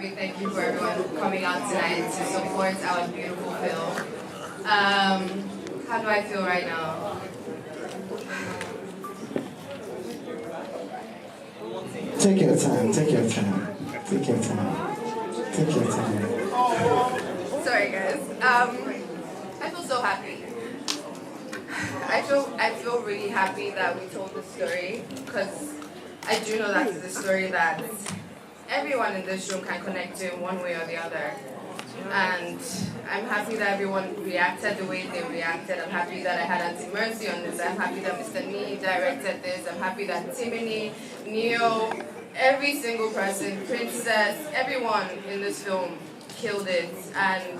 big thank you for everyone coming out tonight to support our beautiful film. How do I feel right now? Take your time, take your time, take your time, take your time. Sorry guys. I feel so happy. I feel really happy that we told this story because I do know that it's a story that everyone in this room can connect to in one way or the other. And I'm happy that everyone reacted the way they reacted. I'm happy that I had Auntie Mercy on this. I'm happy that Mr. Nee directed this. I'm happy that Timini, Neo, every single person, Princess, everyone in this film killed it. And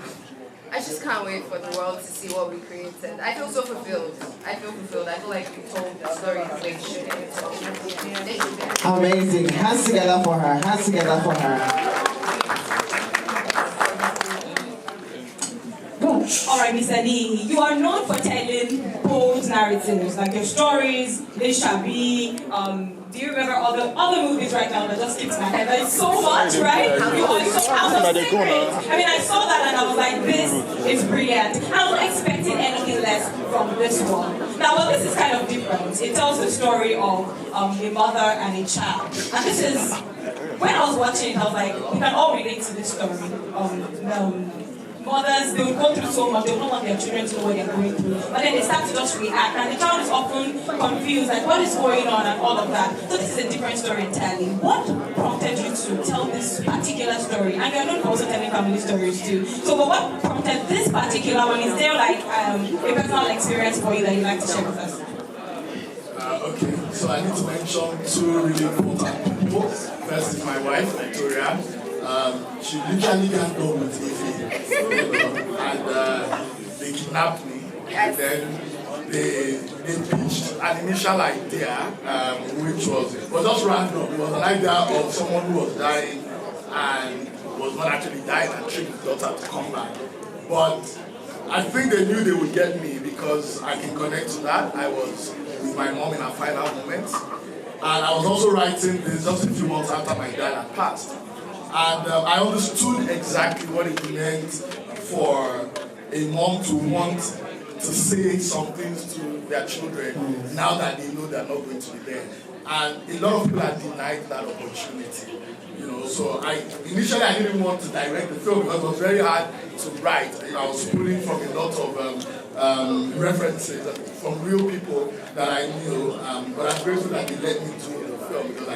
I just can't wait for the world to see what we created. I feel so fulfilled. I feel fulfilled. I feel like we told the story the way it should be. Amazing. Hands together for her. Hands together for her. Alright, Mr. Nee, you are known for telling bold narratives, like your stories, Les Chablis, do you remember all the movies right now that just skips my head? There's so much, right? You are so out of secret. I mean, I saw that and I was like, this is brilliant. I wasn't expecting anything less from this one. Now, well, this is kind of different. It tells the story of a mother and a child. And this is, when I was watching it, I was like, we can all relate to this story. Mothers, they will go through so much, they will not want their children to know what they're going through. But then they start to just react, and the child is often confused, like what is going on and all of that. So this is a different story entirely. What prompted you to tell this particular story? And you're not also telling family stories too. So but what prompted this particular one? Is there like a personal experience for you that you'd like to share with us? Okay, so I need to mention two really important people. First is my wife, Victoria. She literally can't go with Efe, and they kidnapped me, and then they pitched an initial idea, which was just random. It was an idea of someone who was dying and was not actually dying and tricked his daughter to come back. But I think they knew they would get me because I can connect to that. I was with my mom in her final moments, and I was also writing this just a few months after my dad had passed. And I understood exactly what it meant for a mom to want to say some things to their children now that they know they're not going to be there. And a lot of people are denied that opportunity. You know, so initially I didn't want to direct the film because it was very hard to write. You know, I was pulling from a lot of references from real people that I knew, but I'm grateful that they let me do the film because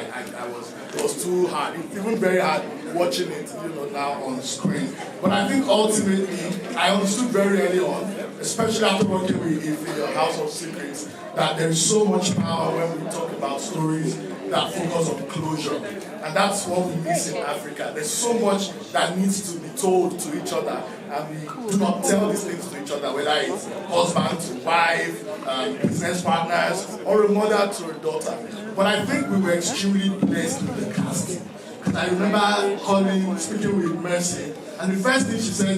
it was too hard. It's even very hard watching it, you know, now on screen. But I think ultimately, I understood very early on, especially after working with Efe, House of Secrets, that there is so much power when we talk about stories that focus on closure. And that's what we miss in Africa. There's so much that needs to be told to each other, and we do not tell these things to each other, whether it's husband to wife, business partners, or a mother to a daughter. But I think we were extremely blessed with the casting. Because I remember speaking with Mercy, and the first thing she said,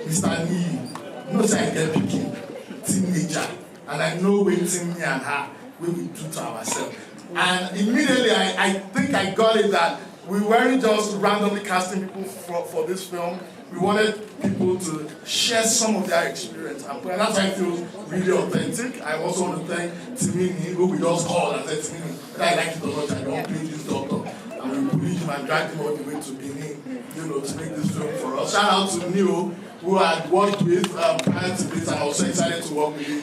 Mr. Nee, you know say I get picking, teenager, and I know waiting me and her, we will do to ourselves. And immediately I think I got it that we weren't just randomly casting people for this film. We wanted people to share some of their experience. And that's why it feels really authentic. I also want to thank Timini, who we just called and said, Timini, I like it or not, I don't play this doctor. And we bullied him and dragged him all the way to Benin, you know, to make this film for us. Shout out to Neo, who I had worked with prior to this, and I was so excited to work with him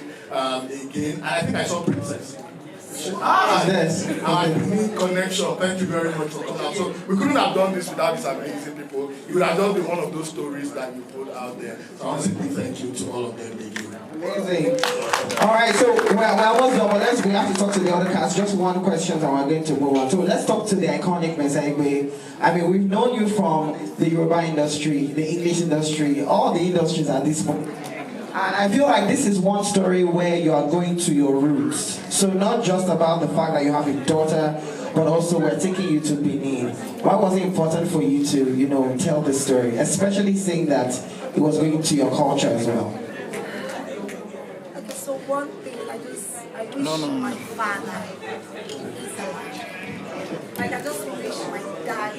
again. And I think I saw Princess. Yes. Our unique connection. Thank you very much for coming out. So we couldn't have done this without these amazing people. It would have just been one of those stories that you put out there. So I want to say big thank you to all of them again. Amazing. All right, so we're almost done, but we have to talk to the other cast. Just one question and we're going to move on. So let's talk to the iconic Mr. Igwe. I mean, we've known you from the Yoruba industry, the English industry, all the industries at this point. And I feel like this is one story where you are going to your roots. So not just about the fact that you have a daughter, but also we're taking you to Benin. Why was it important for you to, you know, tell this story, especially seeing that it was going to your culture as well? Okay, so one thing I wish my father is alive. Like I just wish my dad